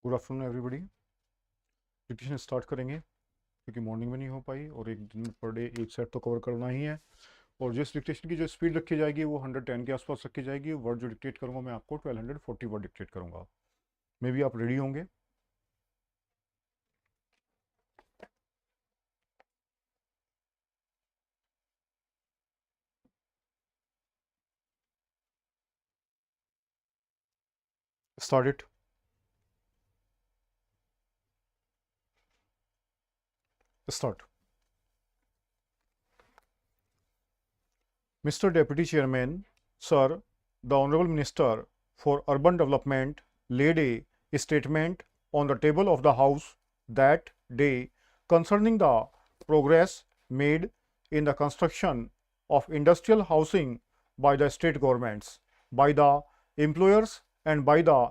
Good afternoon everybody. Dictation start करेंगे क्योंकि morning में नहीं हो पाई और एक दिन में पर डे एक सेट तो कवर करना ही है। और जिस डिक्टेशन की जो स्पीड रखी जाएगी वो 110 के आसपास रखी जाएगी। वर्ड जो डिक्टेट करूँगा मैं आपको 1240 वर्ड डिक्टेट करूँगा। मे बी आप रेडी होंगे। Start it. Start. Mr. Deputy Chairman, Sir, the Honorable Minister for Urban Development laid a statement on the table of the House that day concerning the progress made in the construction of industrial housing by the state governments, by the employers and by the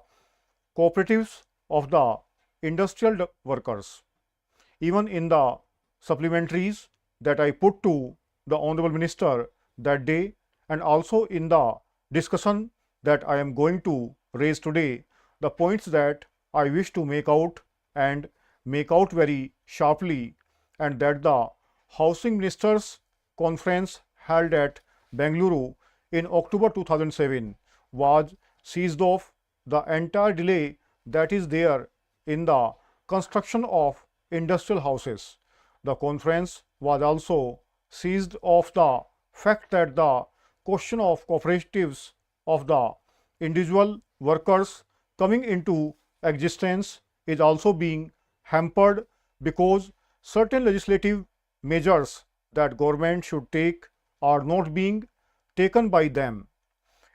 cooperatives of the industrial workers. Even in the supplementaries that I put to the Honorable Minister that day and also in the discussion that I am going to raise today, the points that I wish to make out and make out very sharply, and that the Housing Ministers Conference held at Bengaluru in October 2007 was seized of the entire delay that is there in the construction of industrial houses. The conference was also seized of the fact that the question of cooperatives of the individual workers coming into existence is also being hampered because certain legislative measures that government should take are not being taken by them.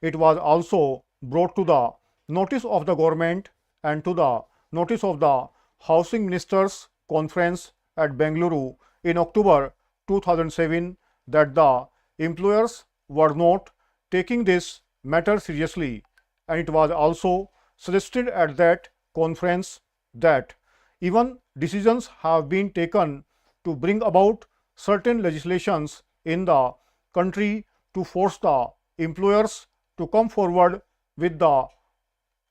It was also brought to the notice of the government and to the notice of the Housing Ministers Conference at Bengaluru in October 2007 that the employers were not taking this matter seriously, and it was also suggested at that conference that even decisions have been taken to bring about certain legislations in the country to force the employers to come forward with the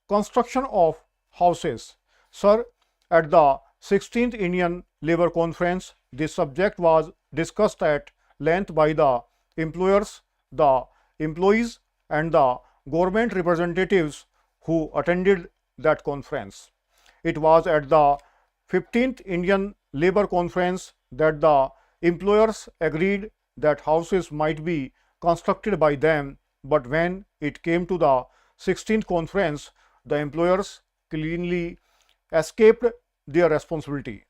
construction of houses. Sir, at the 16th Indian Labour Conference, this subject was discussed at length by the employers, the employees and the government representatives who attended that conference. It was at the 15th Indian Labour Conference that the employers agreed that houses might be constructed by them, but when it came to the 16th conference, the employers cleanly escaped their responsibility.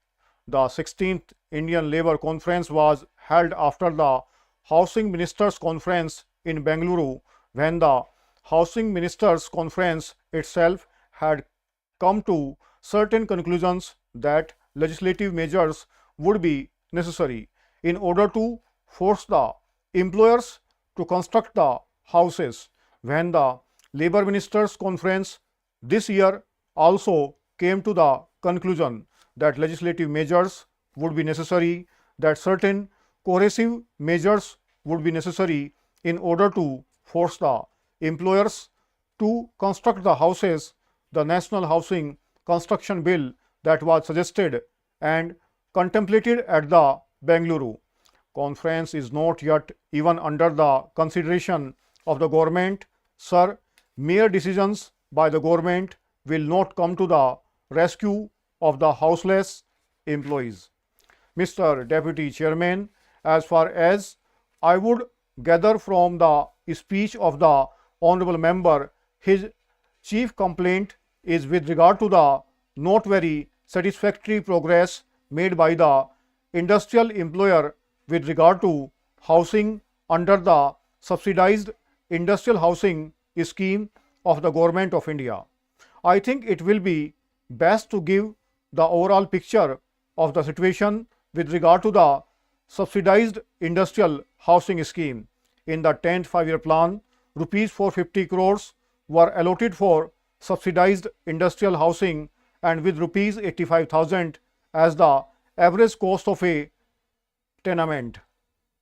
The 16th Indian Labour Conference was held after the Housing Ministers Conference in Bengaluru, when the Housing Ministers Conference itself had come to certain conclusions that legislative measures would be necessary in order to force the employers to construct the houses. When the Labour Ministers Conference this year also came to the conclusion that legislative measures would be necessary, that certain coercive measures would be necessary in order to force the employers to construct the houses, the National Housing Construction Bill that was suggested and contemplated at the Bengaluru conference is not yet even under the consideration of the government. Sir, mere decisions by the government will not come to the rescue of the houseless employees. Mr. Deputy Chairman, as far as I would gather from the speech of the Honorable Member, his chief complaint is with regard to the not very satisfactory progress made by the industrial employer with regard to housing under the subsidized industrial housing scheme of the Government of India. I think it will be best to give the overall picture of the situation with regard to the subsidized industrial housing scheme. In the 10th 5-year plan, rupees 450 crores were allotted for subsidized industrial housing, and with rupees 85,000 as the average cost of a tenement.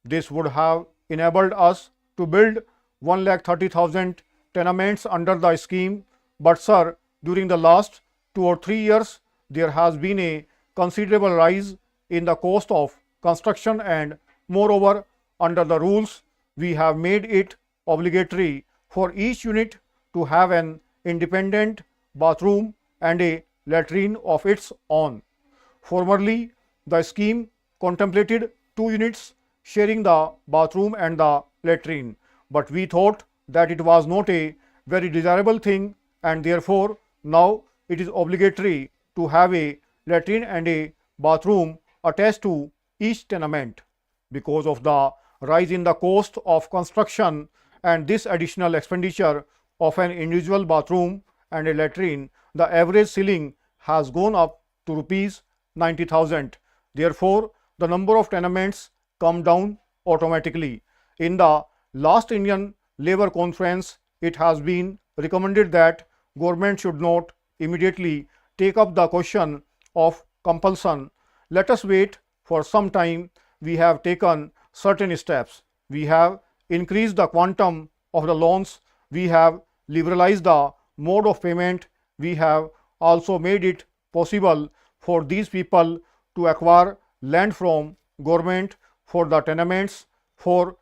This would have enabled us to build 1,30,000 tenements under the scheme, but sir, during the last 2 or 3 years, there has been a considerable rise in the cost of construction, and moreover, under the rules, we have made it obligatory for each unit to have an independent bathroom and a latrine of its own. Formerly, the scheme contemplated 2 units sharing the bathroom and the latrine, but we thought that it was not a very desirable thing, and therefore now it is obligatory to have a latrine and a bathroom attached to each tenement. Because of the rise in the cost of construction and this additional expenditure of an individual bathroom and a latrine, the average ceiling has gone up to rupees 90,000. Therefore, the number of tenements come down automatically. In the last Indian Labour Conference, it has been recommended that government should not immediately take up the question of compulsion. Let us wait for some time. We have taken certain steps. We have increased the quantum of the loans. We have liberalized the mode of payment. We have also made it possible for these people to acquire land from government for the tenements, for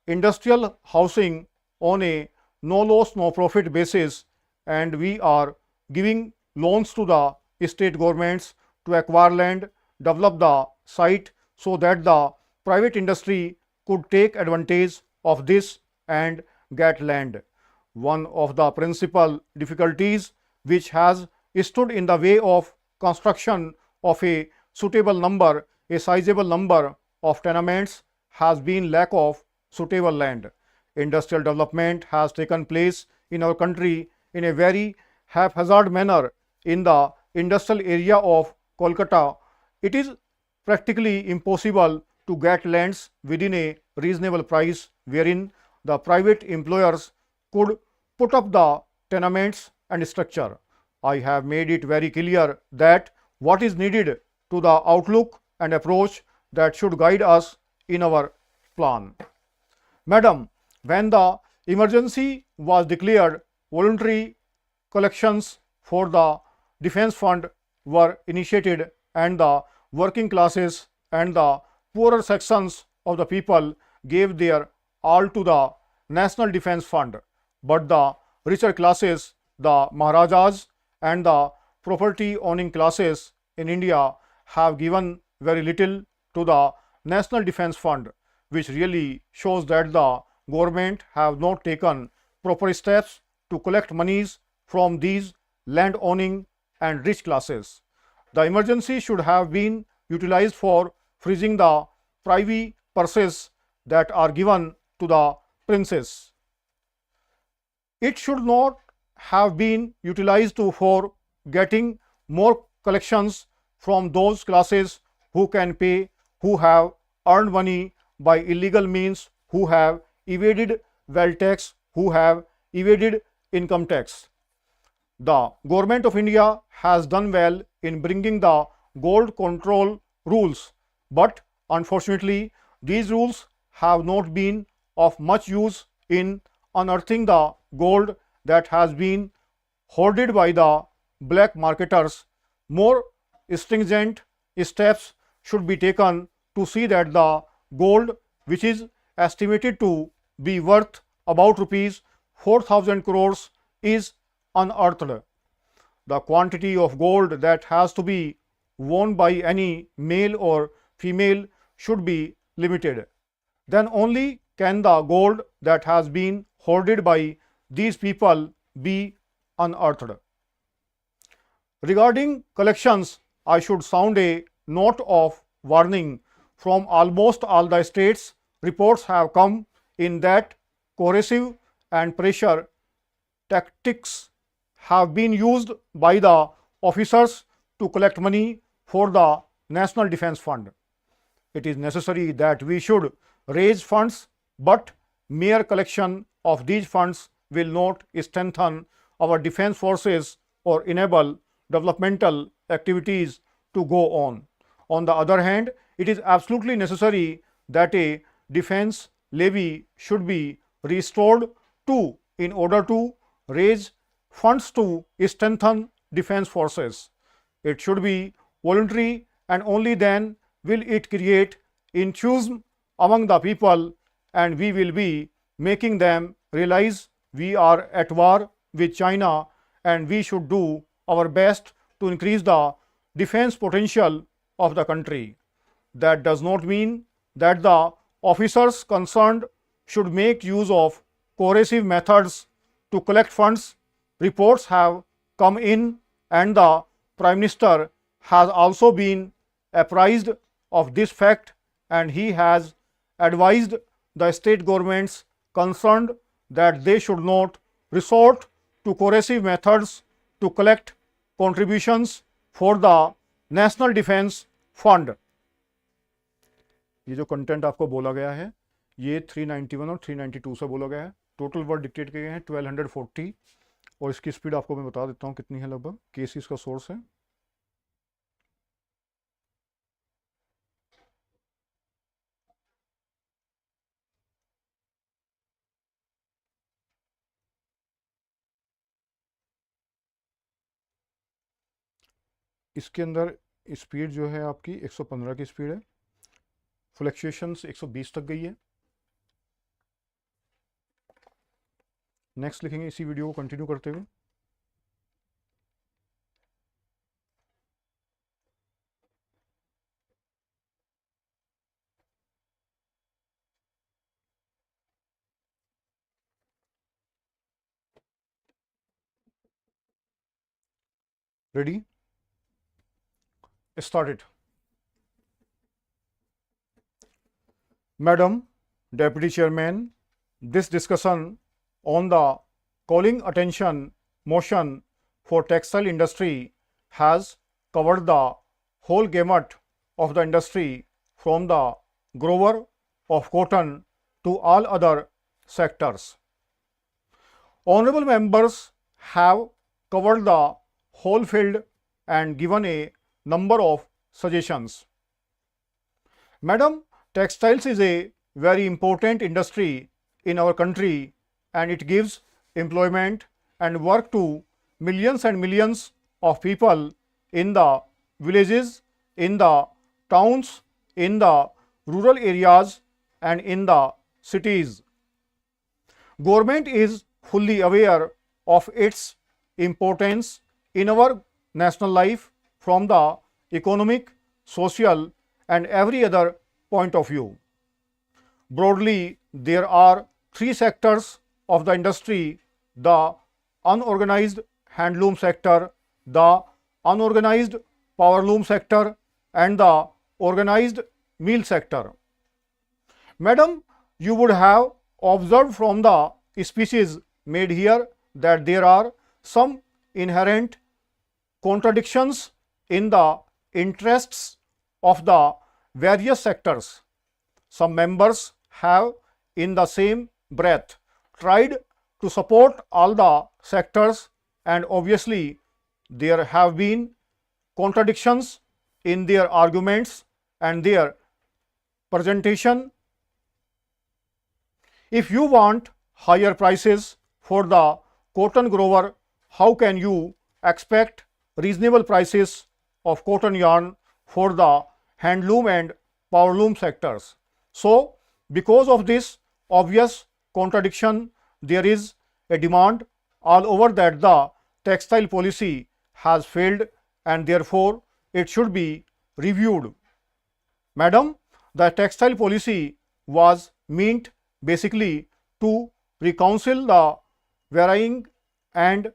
industrial housing on a no loss no profit basis, and we are giving loans to the state governments to acquire land, develop the site so that the private industry could take advantage of this and get land. One of the principal difficulties which has stood in the way of construction of a suitable number, a sizable number of tenements has been lack of suitable land. Industrial development has taken place in our country in a very haphazard manner. In the industrial area of Kolkata, it is practically impossible to get lands within a reasonable price, wherein the private employers could put up the tenements and structure. I have made it very clear that what is needed to the outlook and approach that should guide us in our plan. Madam, when the emergency was declared, voluntary collections for the defense fund were initiated, and the working classes and the poorer sections of the people gave their all to the national defense fund. But the richer classes, the Maharajas and the property owning classes in India have given very little to the national defense fund, which really shows that the government have not taken proper steps to collect monies from these land owning and rich classes. The emergency should have been utilized for freezing the privy purses that are given to the princes. It should not have been utilized for getting more collections from those classes who can pay, who have earned money by illegal means, who have evaded wealth tax, who have evaded income tax. The government of India has done well in bringing the gold control rules, but unfortunately these rules have not been of much use in unearthing the gold that has been hoarded by the black marketers. More stringent steps should be taken to see that the gold, which is estimated to be worth about rupees 4,000 crores, is unearthed. The quantity of gold that has to be worn by any male or female should be limited. Then only can the gold that has been hoarded by these people be unearthed. Regarding collections, I should sound a note of warning. From almost all the states, reports have come in that coercive and pressure tactics have been used by the officers to collect money for the National Defence Fund. It is necessary that we should raise funds, but mere collection of these funds will not strengthen our defence forces or enable developmental activities to go on. On the other hand, it is absolutely necessary that a defence levy should be restored too, in order to raise funds to strengthen defense forces. It should be voluntary, and only then will it create enthusiasm among the people, and we will be making them realize we are at war with China, and we should do our best to increase the defense potential of the country. That does not mean that the officers concerned should make use of coercive methods to collect funds. Reports have come in, and the Prime Minister has also been apprised of this fact, and he has advised the state governments concerned that they should not resort to coercive methods to collect contributions for the National Defense Fund. ये जो content आपको बोला गया है ये 391 और 392 से बोला गया है. टोटल वर्ड डिक्टेट किए गए हैं 1240 और इसकी स्पीड आपको मैं बता देता हूँ कितनी है. लगभग केसी इसका सोर्स है. इसके अंदर स्पीड जो है आपकी 115 की स्पीड है. फ्लक्चुएशंस 120 तक गई है. नेक्स्ट लिखेंगे इसी वीडियो को कंटिन्यू करते हुए. Ready, started. Madam Deputy Chairman, this discussion on the calling attention motion for textile industry has covered the whole gamut of the industry from the grower of cotton to all other sectors. Honorable members have covered the whole field and given a number of suggestions. Madam, textiles is a very important industry in our country, and it gives employment and work to millions and millions of people in the villages, in the towns, in the rural areas, and in the cities. Government is fully aware of its importance in our national life from the economic, social, and every other point of view. Broadly, there are three sectors of the industry: the unorganized handloom sector, the unorganized powerloom sector, and the organized mill sector. Madam, you would have observed from the speeches made here that there are some inherent contradictions in the interests of the various sectors. Some members have in the same breath tried to support all the sectors, and obviously there have been contradictions in their arguments and their presentation. If you want higher prices for the cotton grower, how can you expect reasonable prices of cotton yarn for the handloom and powerloom sectors? So, because of this obvious contradiction, there is a demand all over that the textile policy has failed, and therefore it should be reviewed. Madam, the textile policy was meant basically to reconcile the varying and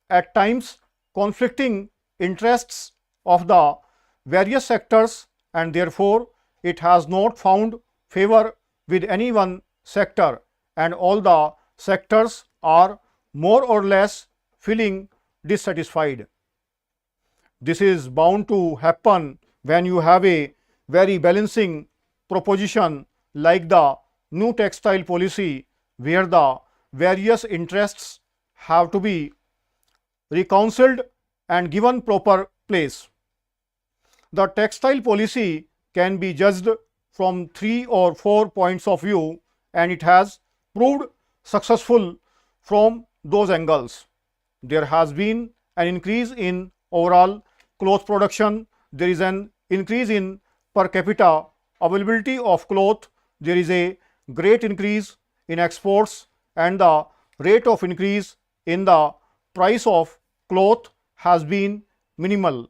at times conflicting interests of the various sectors, and therefore it has not found favor with any one sector, and all the sectors are more or less feeling dissatisfied. This is bound to happen when you have a very balancing proposition like the new textile policy, where the various interests have to be reconciled and given proper place. The textile policy can be judged from 3 or 4 points of view, and it has proved successful from those angles. There has been an increase in overall cloth production, there is an increase in per capita availability of cloth, there is a great increase in exports, and the rate of increase in the price of cloth has been minimal.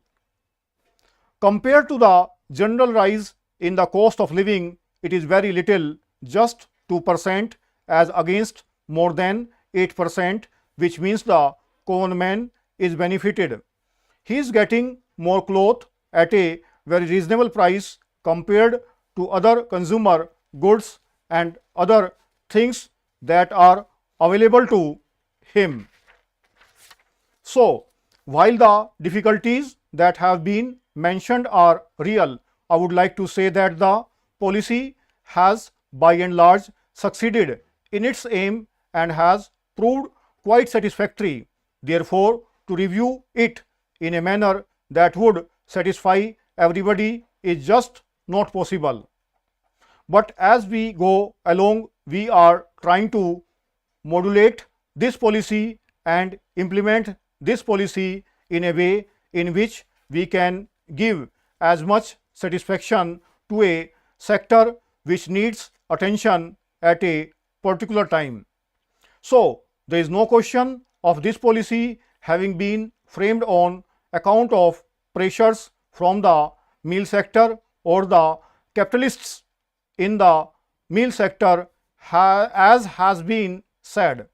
Compared to the general rise in the cost of living, it is very little, just 2% as against more than 8%, which means the common man is benefited. He is getting more cloth at a very reasonable price compared to other consumer goods and other things that are available to him. So, while the difficulties that have been mentioned are real, I would like to say that the policy has by and large succeeded in its aim and has proved quite satisfactory. Therefore, to review it in a manner that would satisfy everybody is just not possible. But as we go along, we are trying to modulate this policy and implement this policy in a way in which we can give as much satisfaction to a sector which needs attention at a particular time. So, there is no question of this policy having been framed on account of pressures from the meal sector or the capitalists in the meal sector, as has been said,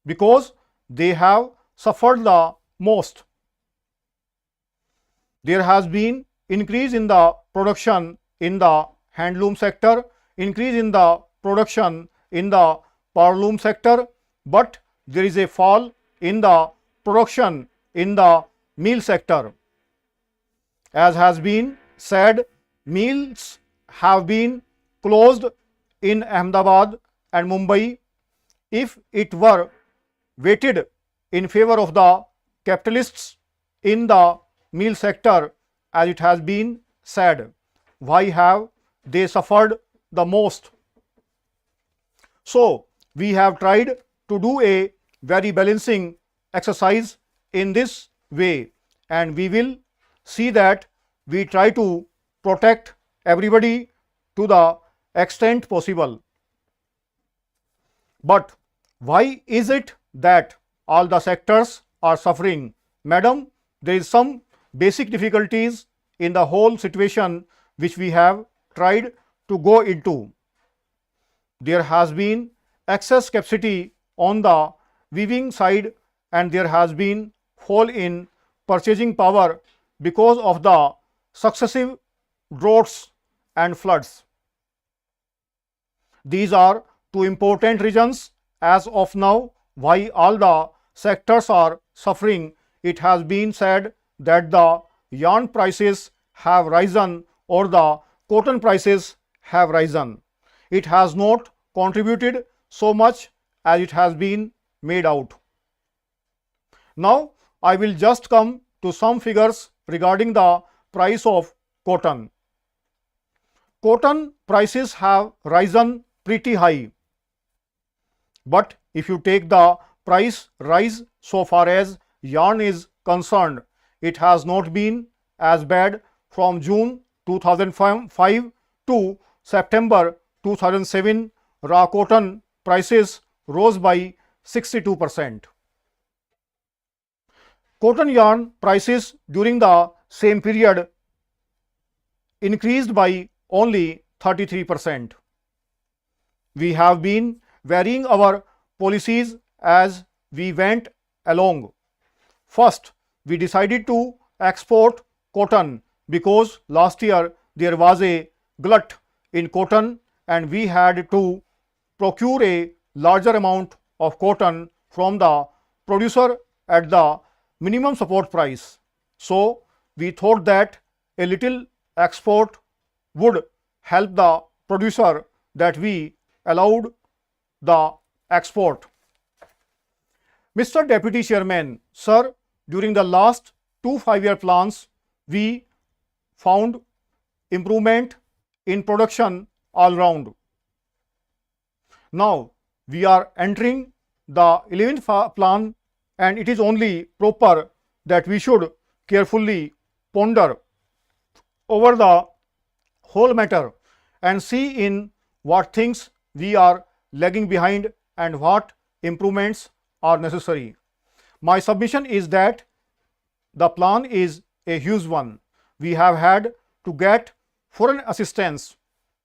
because they have suffered the most. There has been increase in the production in the handloom sector, increase in the production in the powerloom sector, but there is a fall in the production in the meal sector. As has been said, mills have been closed in Ahmedabad and Mumbai. If it were weighted in favor of the capitalists in the meal sector, as it has been said, why have they suffered the most? So, we have tried to do a very balancing exercise in this way, and we will see that we try to protect everybody to the extent possible. But why is it that all the sectors are suffering? Madam, there is some basic difficulties in the whole situation which we have tried to go into. There has been excess capacity on the weaving side and there has been fall in purchasing power because of the successive droughts and floods. These are two important reasons as of now why all the sectors are suffering. It has been said that the yarn prices have risen or the cotton prices have risen. It has not contributed so much as it has been made out. Now, I will just come to some figures regarding the price of cotton. Cotton prices have risen pretty high, but if you take the price rise so far as yarn is concerned, it has not been as bad. From June 2005 to September 2007, raw cotton prices rose by 62%. Cotton yarn prices during the same period increased by only 33%. We have been varying our policies as we went along. First, we decided to export cotton because last year there was a glut in cotton and we had to procure a larger amount of cotton from the producer at the minimum support price. So, we thought that a little export would help the producer, that we allowed the export. Mr. Deputy Chairman, sir, during the last 2 5-year plans, we found improvement in production all round. Now, we are entering the 11th plan and it is only proper that we should carefully ponder over the whole matter and see in what things we are lagging behind and what improvements are necessary. My submission is that the plan is a huge one. We have had to get foreign assistance.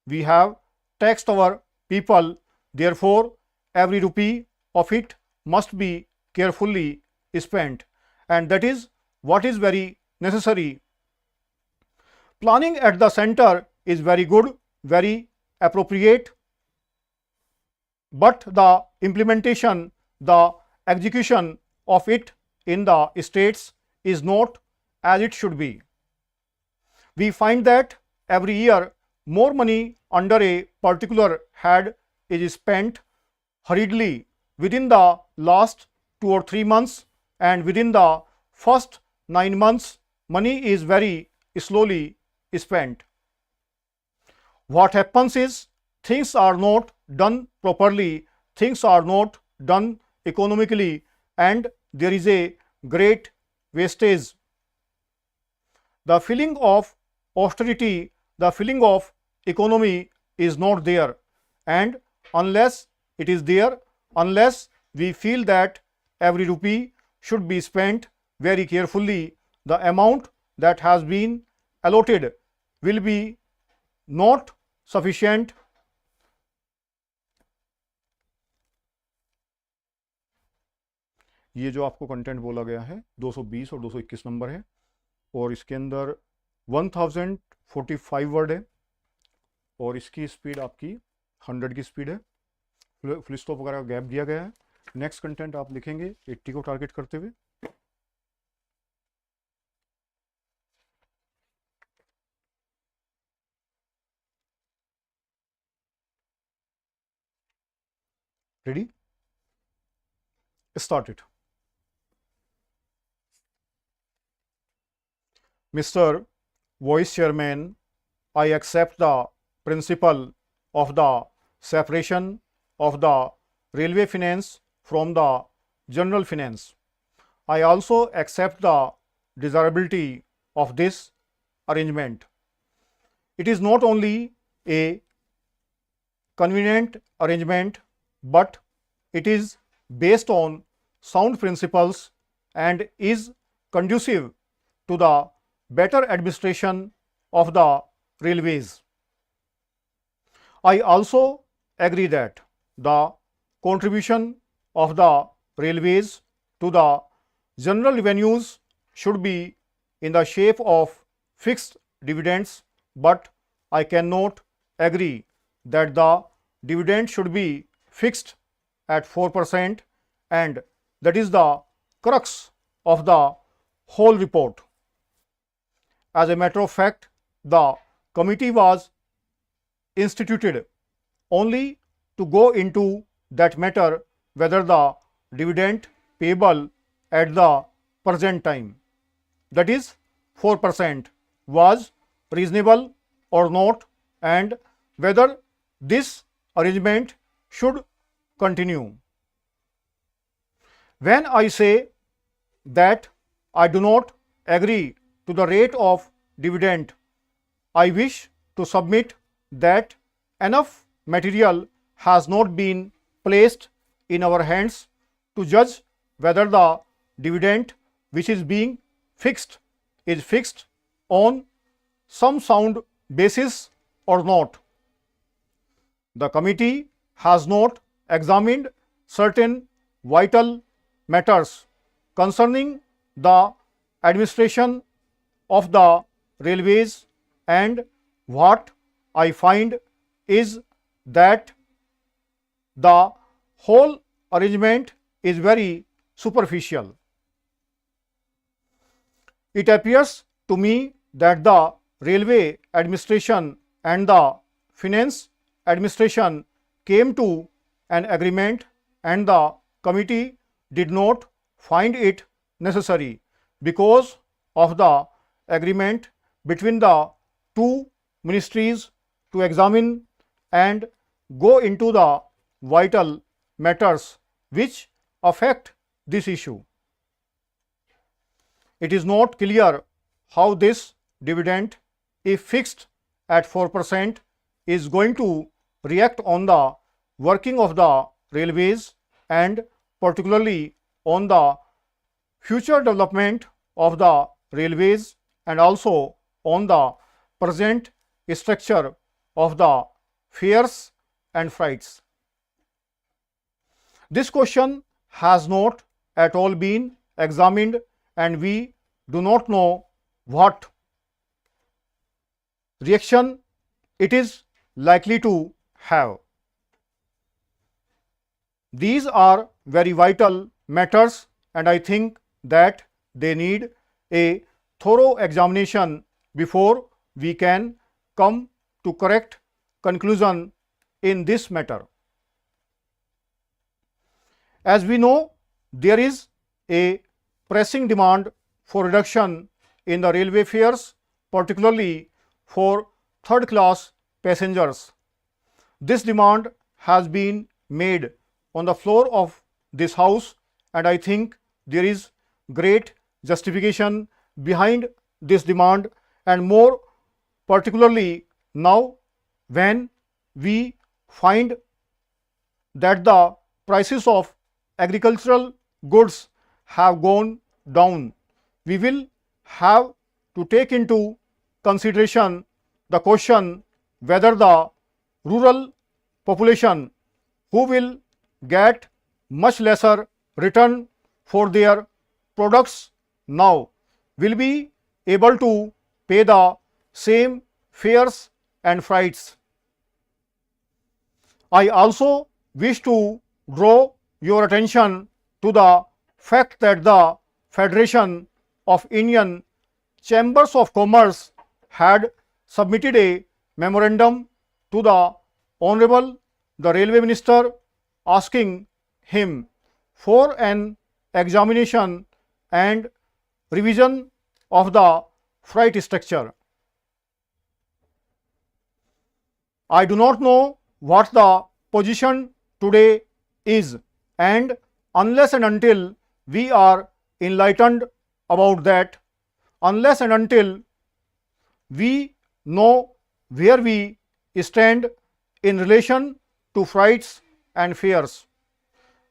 We have taxed our people. Therefore, every rupee of it must be carefully spent, and that is what is very necessary. Planning at the center is very good, very appropriate, but the implementation, the execution of it in the states is not as it should be. We find that every year more money under a particular head is spent hurriedly within the last 2 or 3 months, and within the first 9 months money is very slowly spent. What happens is things are not done properly, things are not done economically, and there is a great wastage. The feeling of austerity, the feeling of economy is not there, and unless it is there, unless we feel that every rupee should be spent very carefully, the amount that has been allotted will be not sufficient. ये जो आपको content बोला गया है 220 और 221 number है, और इसके अंदर 1045 वर्ड है, और इसकी स्पीड आपकी 100 की स्पीड है, फुल स्टॉप वगैरह गैप दिया गया है। नेक्स्ट कंटेंट आप लिखेंगे 80 को टारगेट करते हुए। Ready, start it. Mr. Vice Chairman, I accept the principle of the separation of the railway finance from the general finance. I also accept the desirability of this arrangement. It is not only a convenient arrangement, but it is based on sound principles and is conducive to the better administration of the railways. I also agree that the contribution of the railways to the general revenues should be in the shape of fixed dividends, but I cannot agree that the dividend should be fixed at 4%, and that is the crux of the whole report. As a matter of fact, the committee was instituted only to go into that matter, whether the dividend payable at the present time, that is 4%, was reasonable or not, and whether this arrangement should continue. When I say that I do not agree to the rate of dividend, I wish to submit that enough material has not been placed in our hands to judge whether the dividend which is being fixed is fixed on some sound basis or not. The committee has not examined certain vital matters concerning the administration of the railways, and what I find is that the whole arrangement is very superficial. It appears to me that the railway administration and the finance administration came to an agreement, and the committee did not find it necessary, because of the agreement between the two ministries, to examine and go into the vital matters which affect this issue. it is not clear how this dividend, if fixed at 4%, is going to react on the working of the railways and particularly on the future development of the railways and also on the present structure of the fares and freights. This question has not at all been examined and we do not know what reaction it is likely to have. These are very vital matters and I think that they need a thorough examination before we can come to correct conclusion in this matter. As we know, there is a pressing demand for reduction in the railway fares, particularly for third class passengers. This demand has been made on the floor of this house and I think there is great justification behind this demand, and more particularly now when we find that the prices of agricultural goods have gone down. We will have to take into consideration the question whether the rural population who will get much lesser return for their products now will be able to pay the same fares and freights. I also wish to draw your attention to the fact that the Federation of Indian Chambers of Commerce had submitted a memorandum to the Honorable the Railway Minister asking him for an examination and revision of the freight structure. I do not know what the position today is, and unless and until we are enlightened about that, unless and until we know where we stand in relation to freights and fares,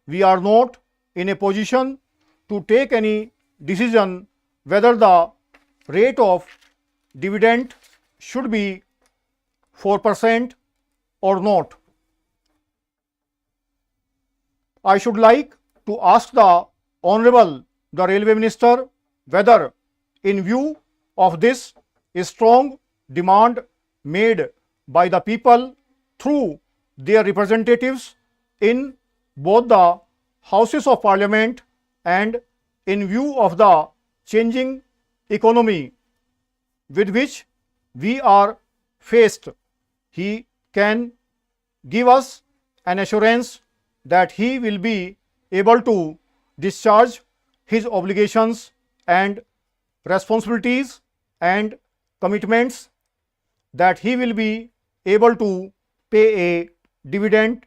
we are not in a position to take any decision whether the rate of dividend should be 4% or not. I should like to ask the Honorable the Railway Minister whether, in view of this strong demand made by the people through their representatives in both the Houses of Parliament and in view of the changing economy with which we are faced, he can give us an assurance that he will be able to discharge his obligations and responsibilities and commitments, that he will be able to pay a dividend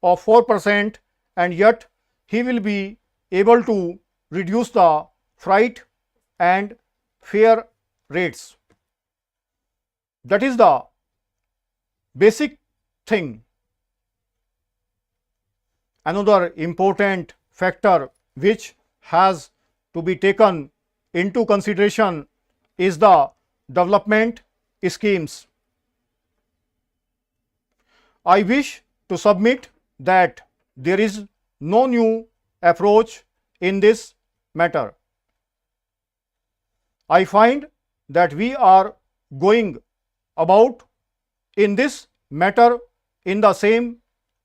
of 4% and yet he will be able to reduce the freight and fare rates. That is the basic thing. Another important factor which has to be taken into consideration is the development schemes. I wish to submit that there is no new approach in this matter. I find that we are going about in this matter in the same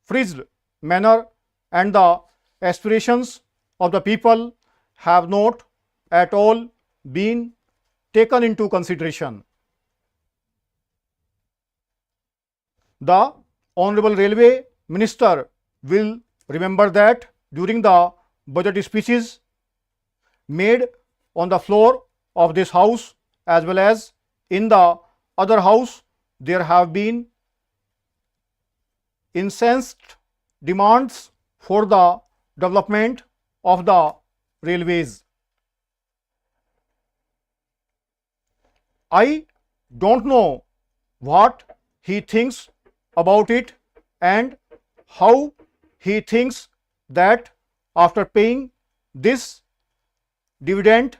frized manner, and the aspirations of the people have not at all been taken into consideration. The Honorable Railway Minister will remember that during the budget speeches made on the floor of this house as well as in the other house, there have been incensed demands for the development of the railways. I don't know what he thinks about it and how he thinks that after paying this dividend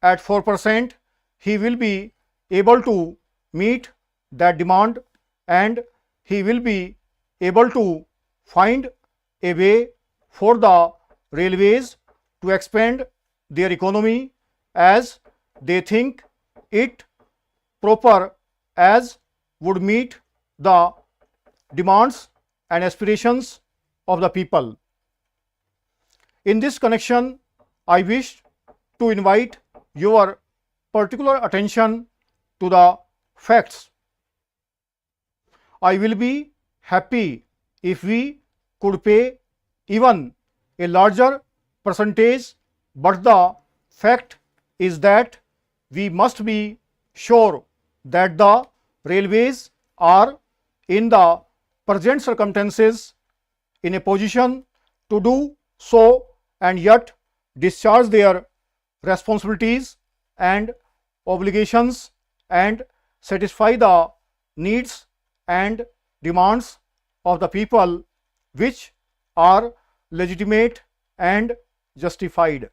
at 4%, he will be able to meet that demand and he will be able to find a way for the railways to expand their economy as they think it proper, as would meet the demands and aspirations of the people. In this connection, I wish to invite your particular attention to the facts. I will be happy if we could pay even a larger percentage, but the fact is that we must be sure that the railways are in the present circumstances in a position to do so and yet discharge their responsibilities and obligations and satisfy the needs and demands of the people, which are legitimate and justified.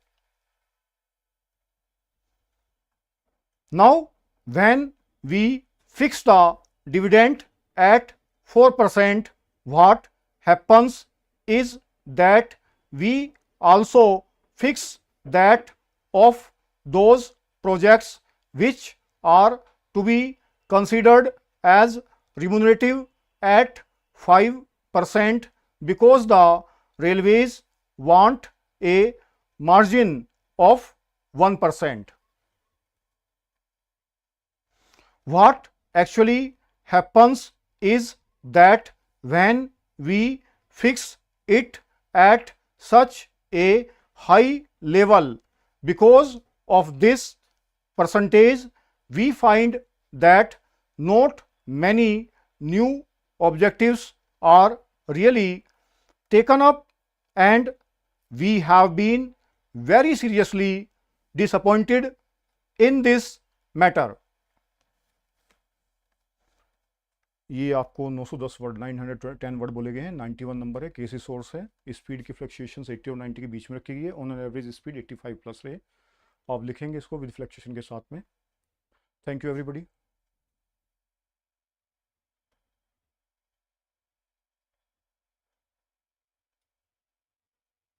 Now, when we fix the dividend at 4%, what happens is that we also fix that of those projects which are to be considered as remunerative at 5%, because the railways want a margin of 1%. What actually happens is that when we fix it at such a high level, because of this percentage, we find that not many new objectives are really taken up, and we have been very seriously disappointed in this matter. ये आपको 910 word 910 word बोले गए हैं, 91 number है, केसी source है, speed की fluctuations 80 और 90 के बीच में रखी गई है, on an average speed 85 plus रहे। आप लिखेंगे इसको विद फ्लक्चुएशन के साथ में। Thank you everybody.